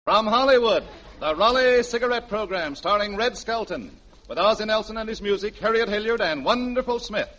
From Hollywood, the Raleigh Cigarette Program starring Red Skelton, with Ozzie Nelson and his music, Harriet Hilliard and Wonderful Smith.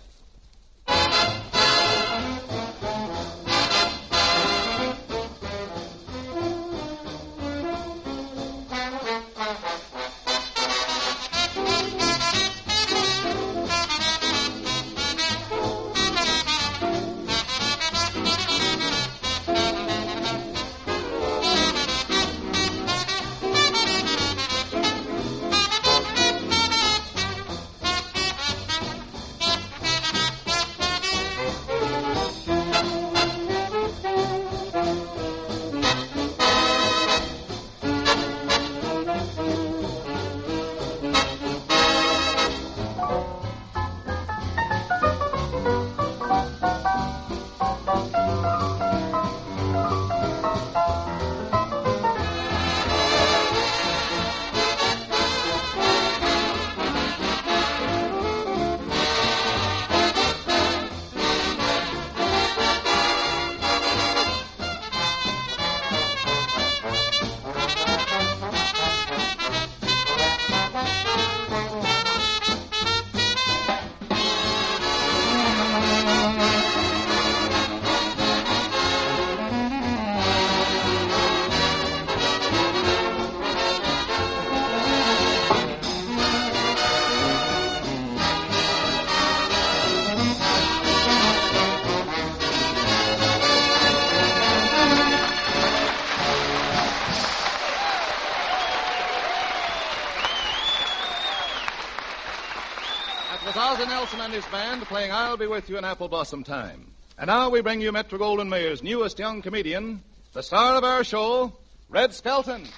Ozzie Nelson and his band playing I'll Be With You in Apple Blossom Time. And now we bring you Metro-Goldwyn-Mayer's newest young comedian, the star of our show, Red Skelton. Thank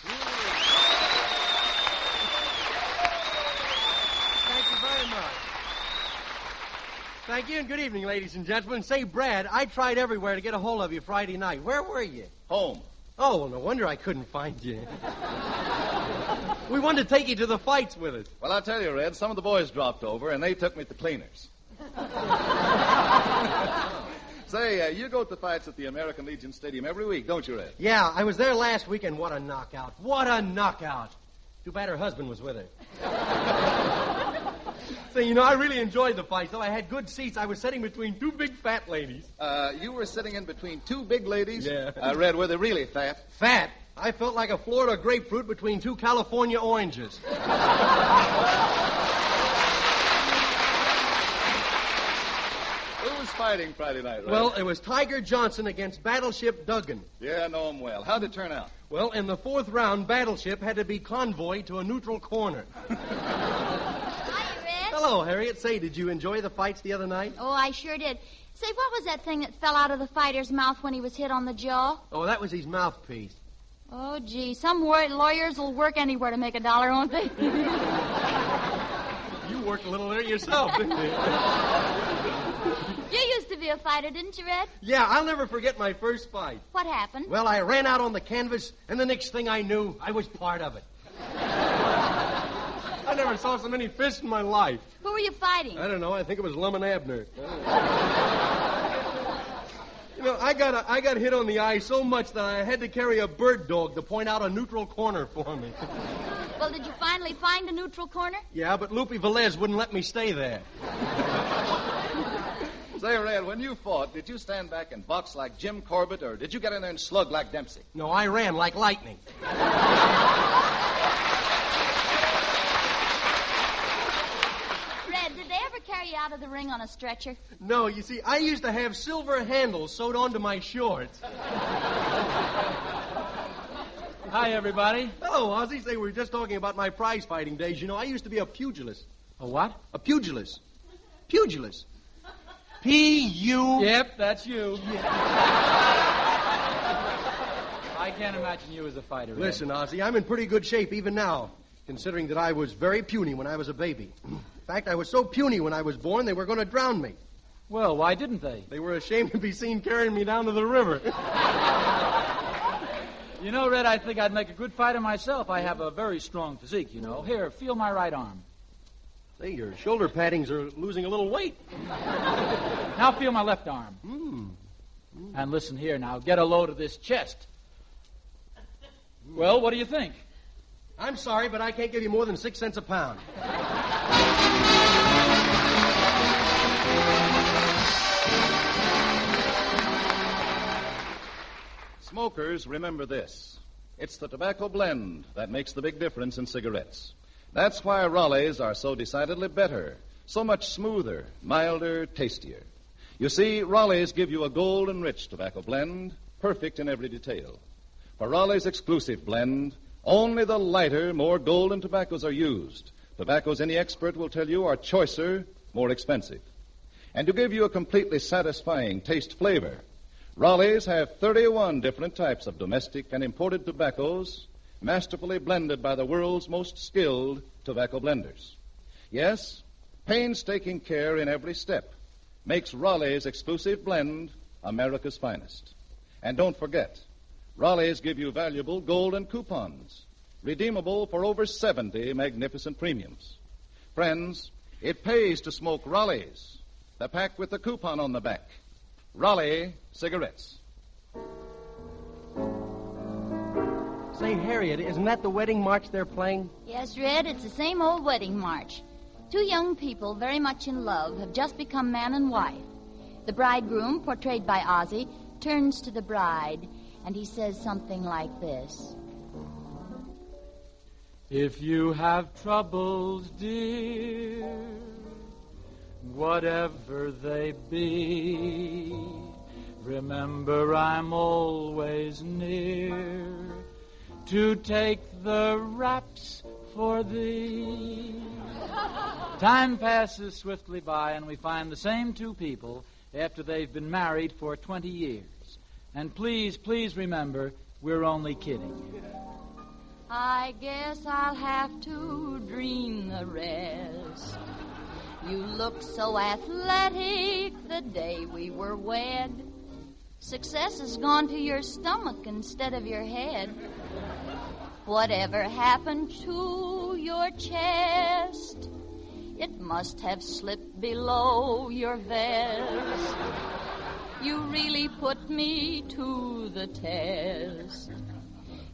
you very much. Thank you, and good evening, ladies and gentlemen. Say, Brad, I tried everywhere to get a hold of you Friday night. Where were you? Home. Oh, well, no wonder I couldn't find you. We wanted to take you to the fights with us. Well, I'll tell you, Red, some of the boys dropped over, and they took me to cleaners. Say, you go to the fights at the American Legion Stadium every week, don't you, Red? Yeah, I was there last week, and what a knockout. What a knockout. Too bad her husband was with her. Say, I really enjoyed the fights, though I had good seats. I was sitting between two big fat ladies. You were sitting in between two big ladies? Yeah. Red, were they really fat? Fat? I felt like a Florida grapefruit between two California oranges. Who was fighting Friday night, Red? Well, it was Tiger Johnson against Battleship Duggan. Yeah, I know him well. How'd it turn out? Well, in the fourth round, Battleship had to be convoyed to a neutral corner. Hi, Red. Hello, Harriet. Say, did you enjoy the fights the other night? Oh, I sure did. Say, what was that thing that fell out of the fighter's mouth when he was hit on the jaw? Oh, that was his mouthpiece. Oh, gee, some lawyers will work anywhere to make $1, won't they? You worked a little there yourself, didn't you? You used to be a fighter, didn't you, Red? Yeah, I'll never forget my first fight. What happened? Well, I ran out on the canvas, and the next thing I knew, I was part of it. I never saw so many fists in my life. Who were you fighting? I don't know. I think it was Lum and Abner. I got hit on the eye so much that I had to carry a bird dog to point out a neutral corner for me. Well, did you finally find a neutral corner? Yeah, but Lupe Velez wouldn't let me stay there. Say, Red, when you fought, did you stand back and box like Jim Corbett, or did you get in there and slug like Dempsey? No, I ran like lightning. Red, did they ever carry you out of the ring on a stretcher? No, you see, I used to have silver handles sewed onto my shorts. Hi, everybody. Hello, Ozzie. Say, we were just talking about my prize fighting days. I used to be a pugilist. A what? A pugilist. Pugilist. P-U... Yep, that's you. I can't imagine you as a fighter. Listen, Ozzie, I'm in pretty good shape even now, considering that I was very puny when I was a baby. In fact, I was so puny when I was born, they were going to drown me. Well, why didn't they? They were ashamed to be seen carrying me down to the river. You know, Red, I think I'd make a good fighter myself. I have a very strong physique, Here, feel my right arm. Say, your shoulder paddings are losing a little weight. Now feel my left arm. And listen here now. Get a load of this chest. Well, what do you think? I'm sorry, but I can't give you more than 6 cents a pound. Smokers, remember this. It's the tobacco blend that makes the big difference in cigarettes. That's why Raleighs are so decidedly better, so much smoother, milder, tastier. You see, Raleighs give you a gold-enriched tobacco blend, perfect in every detail. For Raleigh's exclusive blend, only the lighter, more golden tobaccos are used. Tobaccos any expert will tell you are choicer, more expensive. And to give you a completely satisfying taste flavor, Raleighs have 31 different types of domestic and imported tobaccos masterfully blended by the world's most skilled tobacco blenders. Yes, painstaking care in every step makes Raleigh's exclusive blend America's finest. And don't forget, Raleighs give you valuable golden coupons, redeemable for over 70 magnificent premiums. Friends, it pays to smoke Raleighs, the pack with the coupon on the back. Raleigh cigarettes. Say, Harriet, isn't that the wedding march they're playing? Yes, Red, it's the same old wedding march. Two young people very much in love have just become man and wife. The bridegroom, portrayed by Ozzie, turns to the bride, and he says something like this. If you have troubles, dear, whatever they be, remember I'm always near to take the raps for thee. Time passes swiftly by, and we find the same two people after they've been married for 20 years. And please, please remember, we're only kidding. I guess I'll have to dream the rest. You looked so athletic the day we were wed. Success has gone to your stomach instead of your head. Whatever happened to your chest? It must have slipped below your vest. You really put me to the test.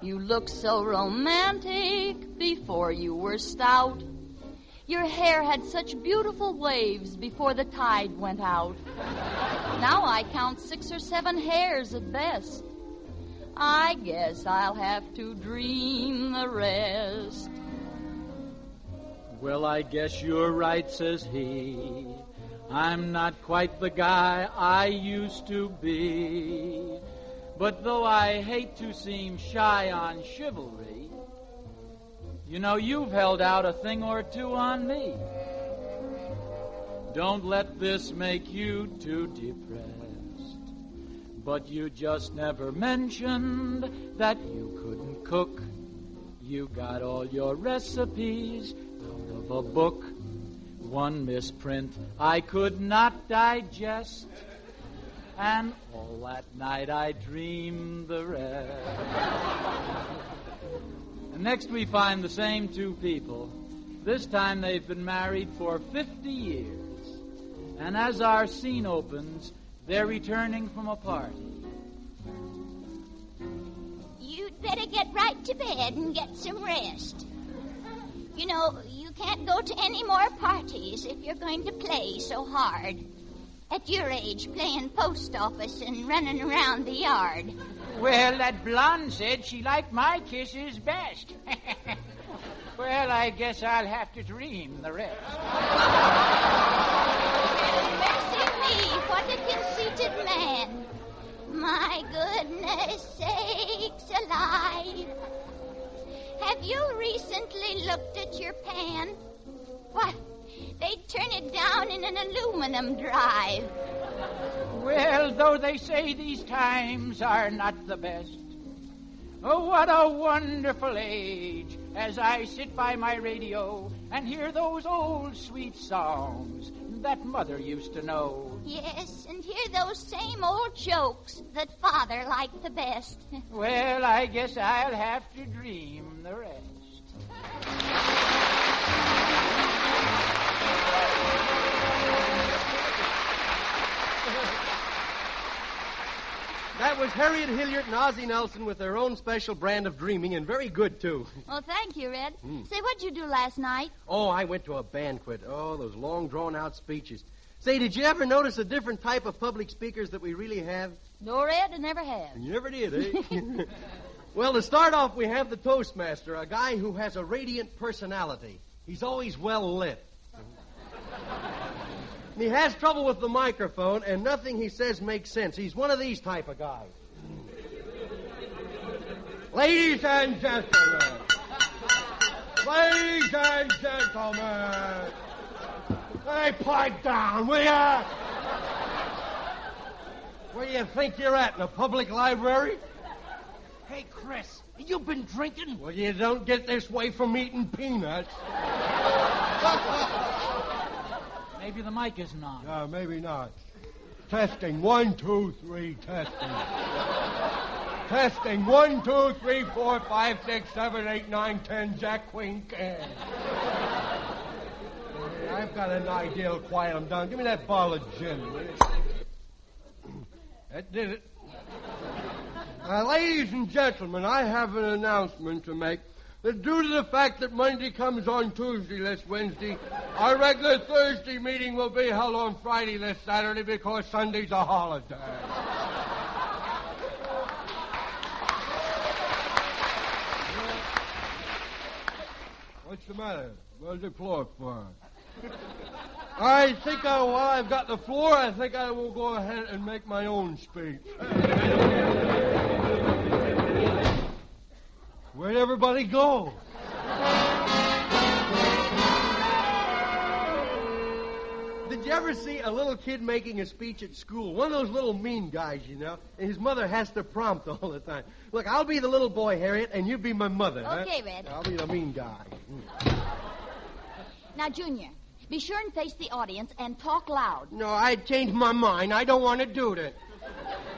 You looked so romantic before you were stout. Your hair had such beautiful waves before the tide went out. Now I count 6 or 7 hairs at best. I guess I'll have to dream the rest. Well, I guess you're right, says he. I'm not quite the guy I used to be. But though I hate to seem shy on chivalry, you know, you've held out a thing or two on me. Don't let this make you too depressed. But you just never mentioned that you couldn't cook. You got all your recipes out of a book. One misprint I could not digest. And all that night I dreamed the rest. And next we find the same two people. This time they've been married for 50 years. And as our scene opens, they're returning from a party. You'd better get right to bed and get some rest. You know, you can't go to any more parties if you're going to play so hard. At your age, playing post office and running around the yard. Well, that blonde said she liked my kisses best. Well, I guess I'll have to dream the rest. Mercy me, what a conceited man. My goodness sakes alive. Have you recently looked at your pan? What? They'd turn it down in an aluminum drive. Well, though they say these times are not the best. Oh, what a wonderful age as I sit by my radio and hear those old sweet songs that Mother used to know. Yes, and hear those same old jokes that Father liked the best. Well, I guess I'll have to dream the rest. That was Harriet Hilliard and Ozzie Nelson with their own special brand of dreaming, and very good, too. Well, thank you, Red. Say, what'd you do last night? Oh, I went to a banquet. Oh, those long, drawn-out speeches. Say, did you ever notice a different type of public speakers that we really have? No, Red, I never have. You never did, eh? Well, to start off, we have the Toastmaster, a guy who has a radiant personality. He's always well lit. He has trouble with the microphone, and nothing he says makes sense. He's one of these type of guys. Ladies and gentlemen. Ladies and gentlemen. Hey, pipe down, will ya? Where do you think you're at, in a public library? Hey, Chris, you been drinking? Well, you don't get this way from eating peanuts. Maybe the mic isn't on. No, maybe not. Testing. 1, 2, 3, testing. Testing. 1, 2, 3, 4, 5, 6, 7, 8, 9, 10, Jack, Queen, King. I've got an idea to quiet them down. Give me that bottle of gin. That did it. Ladies and gentlemen, I have an announcement to make. That due to the fact that Monday comes on Tuesday this Wednesday, our regular Thursday meeting will be held on Friday this Saturday because Sunday's a holiday. What's the matter? Where's the floor for? I think while I've got the floor, I think I will go ahead and make my own speech. Where'd everybody go? Did you ever see a little kid making a speech at school? One of those little mean guys, you know, and his mother has to prompt all the time. Look, I'll be the little boy, Harriet, and you be my mother. Okay, huh? Red. I'll be the mean guy. Now, Junior, be sure and face the audience and talk loud. No, I changed my mind. I don't want to do that.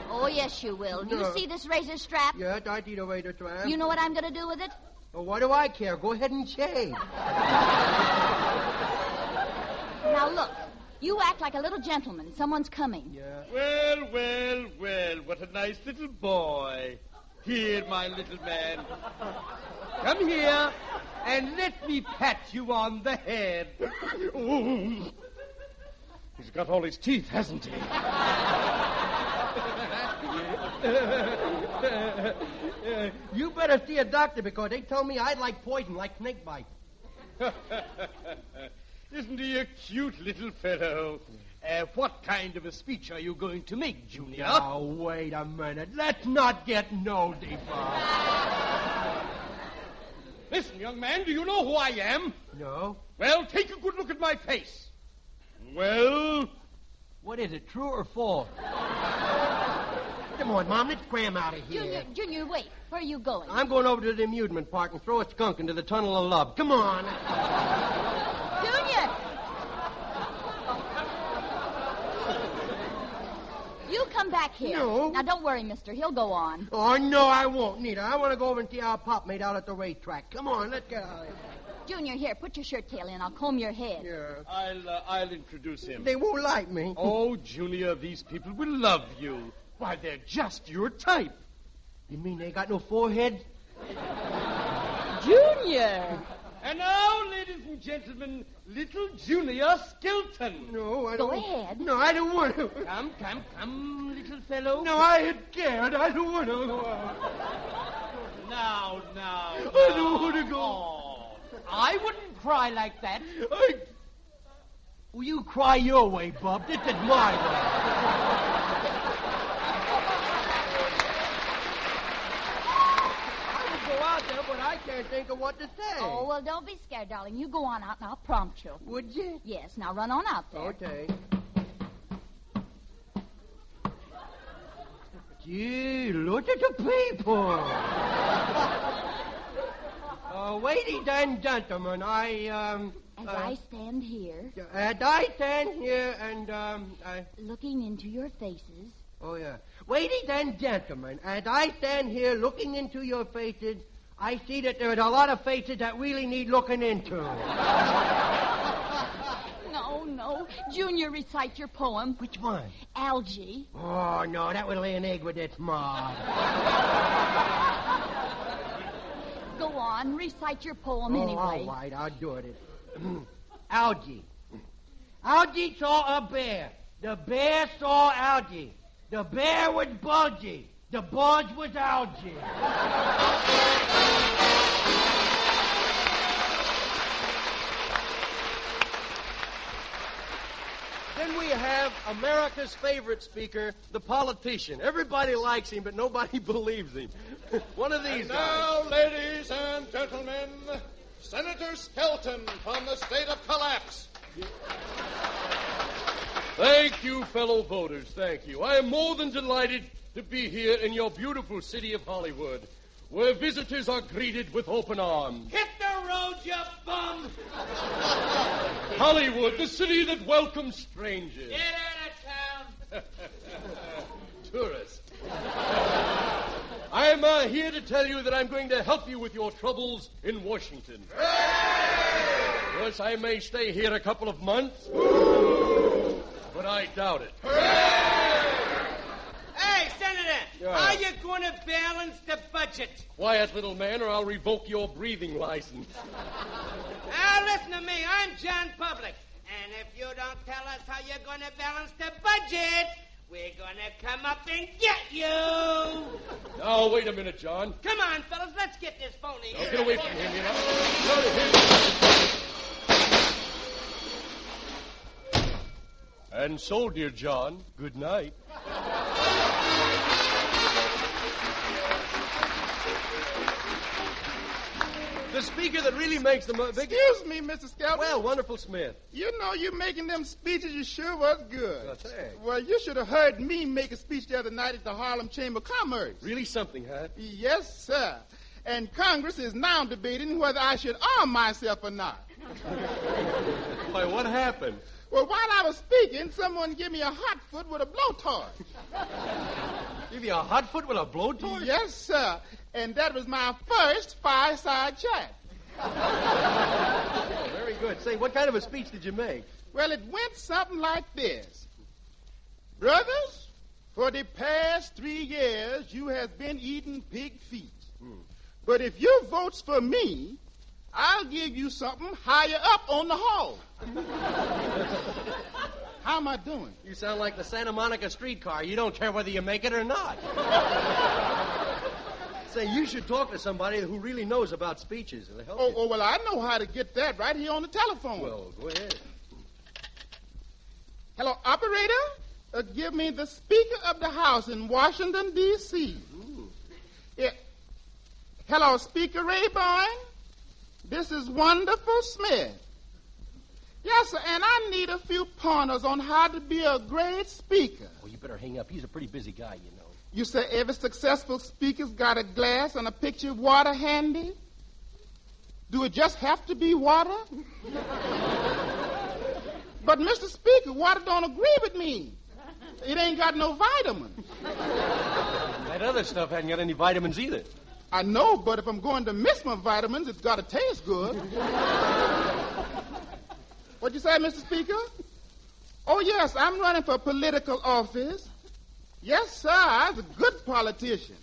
Oh, yes, you will. Do you see this razor strap? Yeah, I see the razor strap. You know what I'm going to do with it? Well, what do I care? Go ahead and shave. Now, look. You act like a little gentleman. Someone's coming. Yeah. Well, well, well, what a nice little boy. Here, my little man. Come here and let me pat you on the head. Ooh. He's got all his teeth, hasn't he? You better see a doctor because they told me I'd like poison, like snake bite. Isn't he a cute little fellow? What kind of a speech are you going to make, Junior? Now, wait a minute. Let's not get no deeper. Listen, young man, do you know who I am? No. Well, take a good look at my face. Well? What is it, true or false? Come on, Mom, let's cram out of here. Junior, wait. Where are you going? I'm going over to the amusement park and throw a skunk into the tunnel of love. Come on. Junior! You come back here. No. Now, don't worry, mister. He'll go on. Oh, no, I won't, Nita. I want to go over and see our Pop made out at the racetrack. Come on, let's get out of here. Junior, here, put your shirt tail in. I'll comb your head. Yeah. I'll introduce him. They won't like me. Oh, Junior, these people will love you. Why, they're just your type. You mean they got no forehead? Junior! And now, ladies and gentlemen, little Junior Skelton. No, I Go don't. ahead. No, I don't want to. Come, little fellow. No, I had scared. I don't want to. Now. I don't want to go. Oh, I wouldn't cry like that. Well, you cry your way, Bub. This is my way. Go out there, but I can't think of what to say. Oh, well, don't be scared, darling. You go on out, and I'll prompt you. Would you? Yes, now run on out there. Okay. Gee, look at the people. Ladies and gentlemen, As I stand here, looking into your faces. Oh, yeah. Ladies and gentlemen, as I stand here looking into your faces, I see that there are a lot of faces that really need looking into. no. Junior, recite your poem. Which one? Algae. Oh, no, that would lay an egg with its mom. Go on, recite your poem anyway. All right, I'll do it. Algae. Algae saw a bear. The bear saw algae. The bear was bulgy. The bulge was algae. Then we have America's favorite speaker, the politician. Everybody likes him, but nobody believes him. One of these guys. Now, ladies and gentlemen, Senator Skelton from the state of Collapse. Thank you, fellow voters, thank you. I am more than delighted to be here in your beautiful city of Hollywood, where visitors are greeted with open arms. Hit the road, you bum! Hollywood, the city that welcomes strangers. Get out of town. Tourists. I am here to tell you that I'm going to help you with your troubles in Washington. Yes, I may stay here a couple of months, but I doubt it. Hey, Senator, Yeah. how you going to balance the budget? Quiet, little man, or I'll revoke your breathing license. Now, listen to me. I'm John Public. And if you don't tell us how you're going to balance the budget, we're going to come up and get you. Now, wait a minute, John. Come on, fellas, let's get this phony. Now, get away from him, you know. And so, dear John, good night. The speaker that really makes the biggest... Excuse me, Mr. Skelton. Well, wonderful Smith. You know, you making them speeches, you sure was good. Well, thanks. Well, you should have heard me make a speech the other night at the Harlem Chamber of Commerce. Really something, huh? Yes, sir. And Congress is now debating whether I should arm myself or not. Why, what happened? Well, while I was speaking, someone gave me a hot foot with a blowtorch. Give you a hot foot with a blowtorch? Yes, sir. And that was my first fireside chat. Oh, very good. Say, what kind of a speech did you make? Well, it went something like this. Brothers, for the past 3 years, you have been eating pig feet. But if you votes for me, I'll give you something higher up on the hall. How am I doing? You sound like the Santa Monica streetcar. You don't care whether you make it or not. Say, you should talk to somebody who really knows about speeches. It'll help you. Oh, well, I know how to get that right here on the telephone. Well, go ahead. Hello, operator? Give me the Speaker of the House in Washington, D.C. Yeah. Hello, Speaker Rayburn. This is Wonderful Smith. Yes, sir, and I need a few pointers on how to be a great speaker. Oh, you better hang up. He's a pretty busy guy, you know. You say every successful speaker's got a glass and a pitcher of water handy? Do it just have to be water? But, Mr. Speaker, water don't agree with me. It ain't got no vitamins. That other stuff hadn't got any vitamins either. I know, but if I'm going to miss my vitamins, it's got to taste good. What'd you say, Mr. Speaker? Oh, yes, I'm running for political office. Yes, sir, I was a good politician.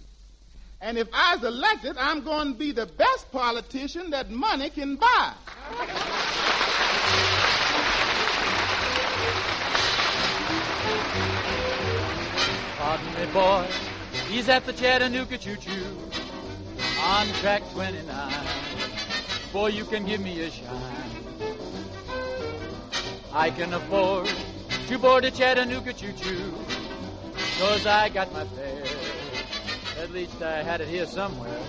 And if I was elected, I'm going to be the best politician that money can buy. Pardon me, boy, he's at the Chattanooga choo-choo on track 29. Boy, you can give me a shine. I can afford to board a Chattanooga choo-choo, 'cause I got my fare. At least I had it here somewhere.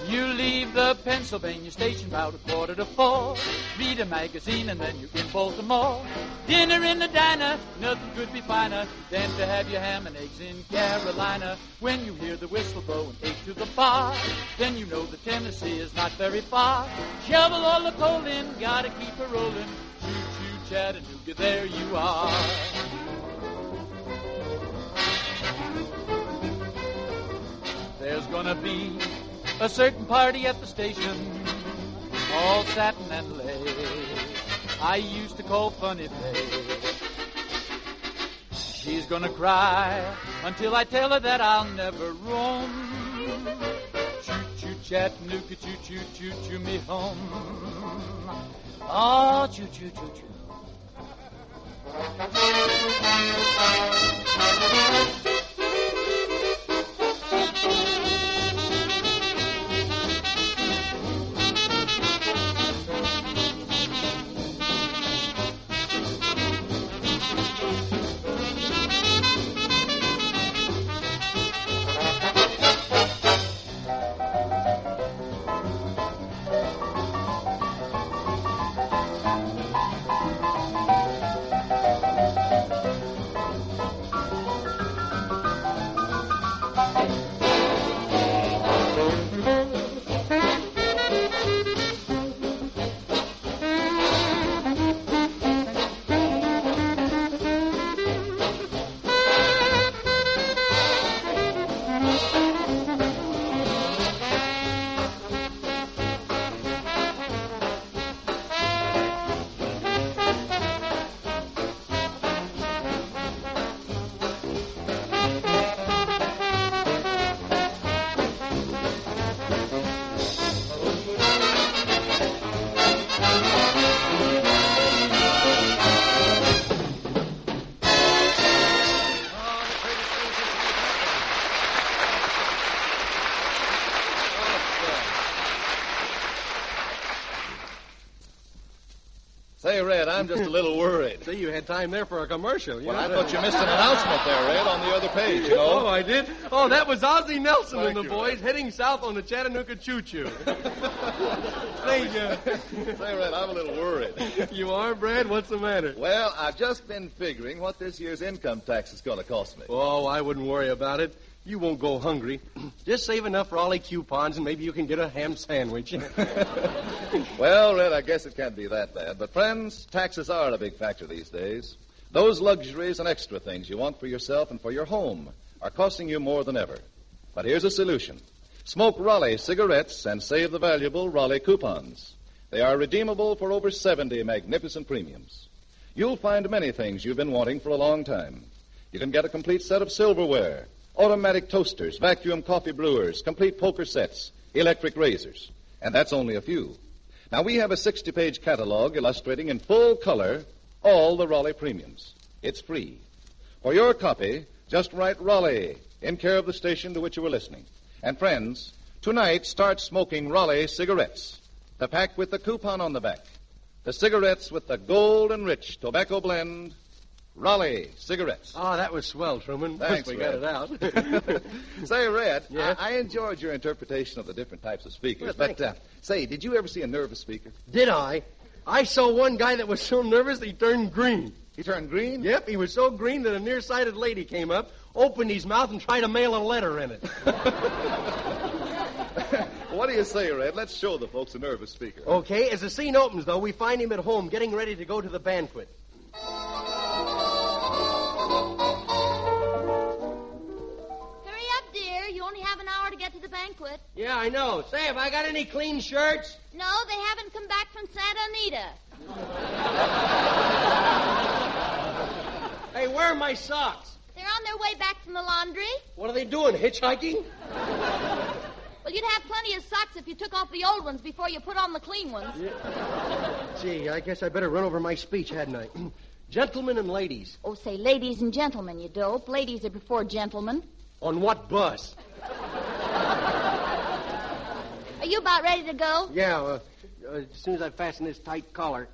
You leave the Pennsylvania station about 3:45. Read a magazine and then you're in Baltimore. Dinner in the diner, nothing could be finer than to have your ham and eggs in Carolina. When you hear the whistle blow and take to the bar, then you know that Tennessee is not very far. Shovel all the coal in, gotta keep her rolling. Choo-choo Chattanooga, there you are. There's gonna be a certain party at the station, all satin and lace. I used to call funny face. She's gonna cry until I tell her that I'll never roam. Choo-choo, Chattanooga, choo-choo, choo-choo me home. Oh, choo-choo, choo-choo. Say, Red, I'm just a little worried. See, you had time there for a commercial. Well, I thought you missed an announcement there, Red, on the other page, you know. Oh, I did? Oh, that was Ozzie Nelson and the you, boys Red. heading south on the Chattanooga Choo-Choo. Say, Red, I'm a little worried. You are, Brad? What's the matter? Well, I've just been figuring what this year's income tax is going to cost me. Oh, I wouldn't worry about it. You won't go hungry. Just save enough for all the coupons, and maybe you can get a ham sandwich. Well, Red, I guess it can't be that bad. But, friends, taxes are a big factor these days. Those luxuries and extra things you want for yourself and for your home are costing you more than ever. But here's a solution. Smoke Raleigh cigarettes and save the valuable Raleigh coupons. They are redeemable for over 70 magnificent premiums. You'll find many things you've been wanting for a long time. You can get a complete set of silverware, automatic toasters, vacuum coffee brewers, complete poker sets, electric razors. And that's only a few. Now, we have a 60-page catalog illustrating in full color all the Raleigh premiums. It's free. For your copy, just write Raleigh in care of the station to which you were listening. And, friends, tonight start smoking Raleigh cigarettes. The pack with the coupon on the back. The cigarettes with the gold and rich tobacco blend, Raleigh cigarettes. Oh, that was swell, Truman. Thanks, we Red. got it out. Say, Red, Yeah? I enjoyed your interpretation of the different types of speakers. Well, but, say, did you ever see a nervous speaker? Did I? I saw one guy that was so nervous that he turned green. He turned green? Yep, he was so green that a nearsighted lady came up, opened his mouth, and tried to mail a letter in it. What do you say, Red? Let's show the folks a nervous speaker. Okay, as the scene opens, though, we find him at home getting ready to go to the banquet. Hurry up, dear. You only have an hour to get to the banquet. Yeah, I know. Say, have I got any clean shirts? No, they haven't come back from Santa Anita. Hey, where are my socks? They're on their way back from the laundry. What are they doing, hitchhiking? Well, you'd have plenty of socks if you took off the old ones before you put on the clean ones. Gee, I guess I better run over my speech, hadn't I? Gentlemen and ladies. Oh, say ladies and gentlemen, you dope. Ladies are before gentlemen. On what bus? Are you about ready to go? Yeah, as soon as I fasten this tight collar.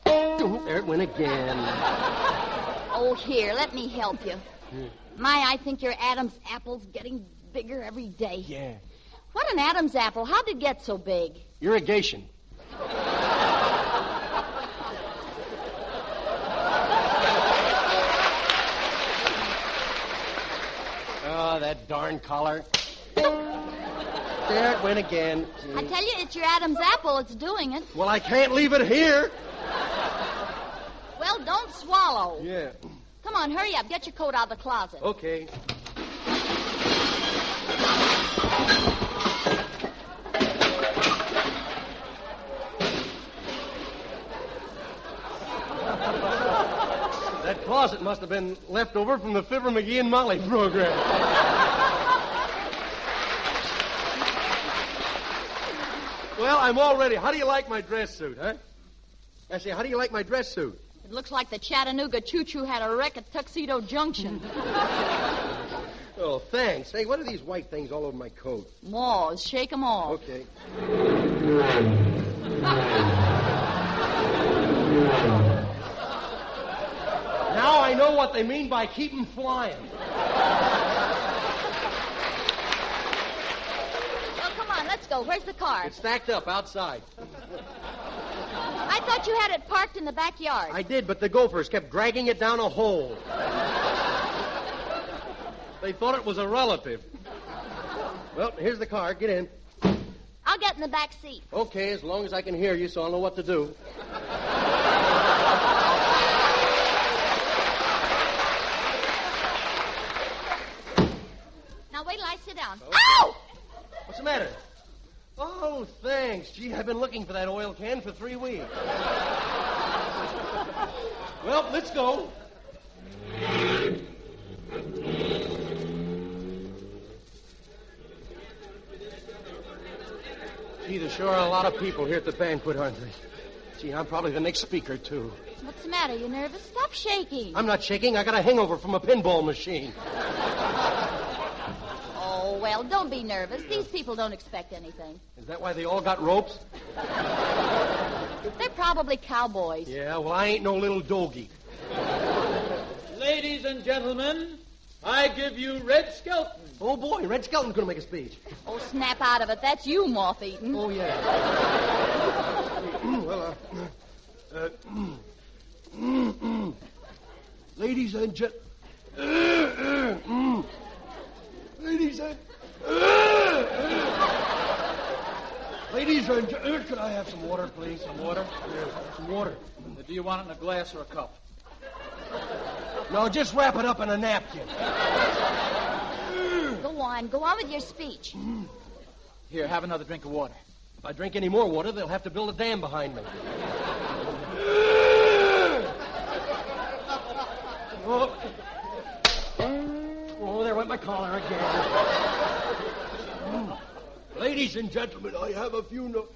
There it went again. Oh, here, let me help you. My, I think your Adam's apple's getting bigger every day. Yeah. What an Adam's apple? How did it get so big? Irrigation. Oh, that darn collar. There it went again. I tell you, it's your Adam's apple that's doing it. Well, I can't leave it here. Well, don't swallow. Yeah. Come on, hurry up. Get your coat out of the closet. Okay. was. It must have been left over from the Fibber McGee and Molly program. Well, I'm all ready. How do you like my dress suit, huh? I say, how do you like my dress suit? It looks like the Chattanooga choo-choo had a wreck at Tuxedo Junction. Oh, thanks. Hey, what are these white things all over my coat? Moths. Shake 'em off. Okay. Now I know what they mean by keep 'em flying. Well, come on, let's go. Where's the car? It's stacked up outside. I thought you had it parked in the backyard. I did, but the gophers kept dragging it down a hole. They thought it was a relative. Well, here's the car. Get in. I'll get in the back seat. Okay, as long as I can hear you, so I'll know what to do. Now wait till I sit down. Okay. Ow! What's the matter? Oh, thanks. Gee, I've been looking for that oil can for 3 weeks. Well, let's go. Gee, there sure are a lot of people here at the banquet, aren't there? Gee, I'm probably the next speaker, too. What's the matter? You nervous? Stop shaking. I'm not shaking. I got a hangover from a pinball machine. Oh, well, don't be nervous. These people don't expect anything. Is that why they all got ropes? They're probably cowboys. Yeah, well, I ain't no little doggy. Ladies and gentlemen, I give you Red Skelton. Oh, boy, Red Skelton's going to make a speech. Oh, snap out of it. That's you, moth-eaten. Oh, yeah. Well, ladies and could I have some water, please? Some water? Yeah, some water. Do you want it in a glass or a cup? No, just wrap it up in a napkin. Go on with your speech. Here, have another drink of water. If I drink any more water, they'll have to build a dam behind me. Oh, there went my collar again. Ladies and gentlemen, I have a few notes.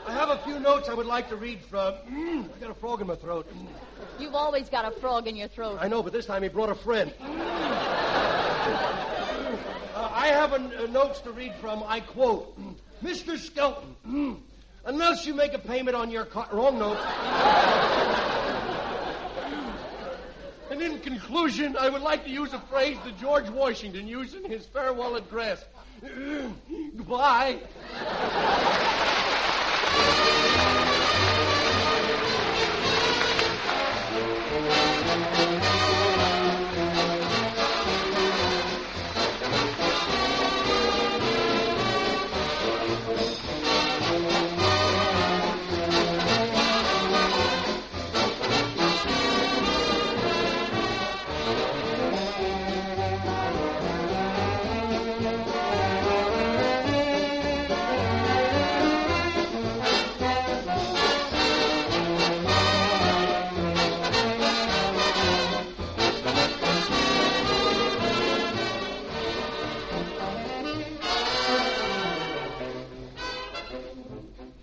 I have a few notes I would like to read from. I got a frog in my throat. You've always got a frog in your throat. I know, but this time he brought a friend. I have notes to read from. I quote, Mr. Skelton, unless you make a payment on your car... Wrong note. And in conclusion, I would like to use a phrase that George Washington used in his farewell address. Goodbye.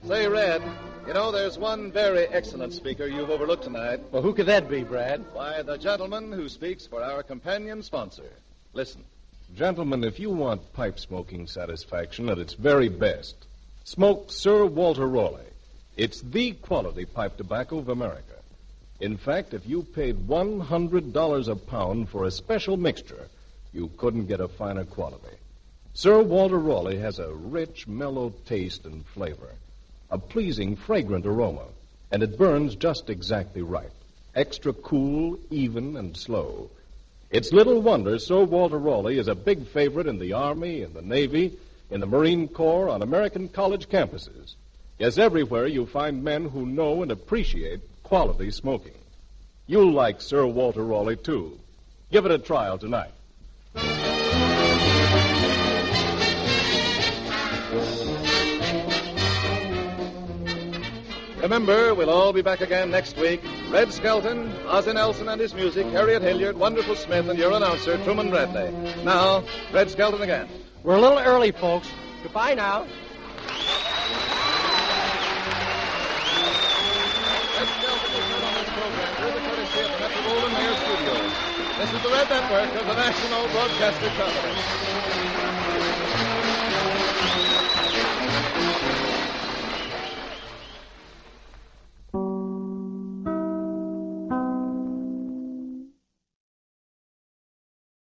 Say, Red, you know, there's one very excellent speaker you've overlooked tonight. Well, who could that be, Brad? Why, the gentleman who speaks for our companion sponsor. Listen. Gentlemen, if you want pipe smoking satisfaction at its very best, smoke Sir Walter Raleigh. It's the quality pipe tobacco of America. In fact, if you paid $100 a pound for a special mixture, you couldn't get a finer quality. Sir Walter Raleigh has a rich, mellow taste and flavor, a pleasing, fragrant aroma, and it burns just exactly right. Extra cool, even, and slow. It's little wonder Sir Walter Raleigh is a big favorite in the Army, in the Navy, in the Marine Corps, on American college campuses. Yes, everywhere you find men who know and appreciate quality smoking. You'll like Sir Walter Raleigh, too. Give it a trial tonight. Remember, we'll all be back again next week Red Skelton, Ozzie Nelson and his music, Harriet Hilliard, Wonderful Smith, and your announcer, Truman Bradley. Now, Red Skelton again. We're a little early, folks. Goodbye now. Red Skelton was heard on this program through the courtesy of the Metro-Goldwyn-Mayer Studios. This is the Red Network of the National Broadcaster Company.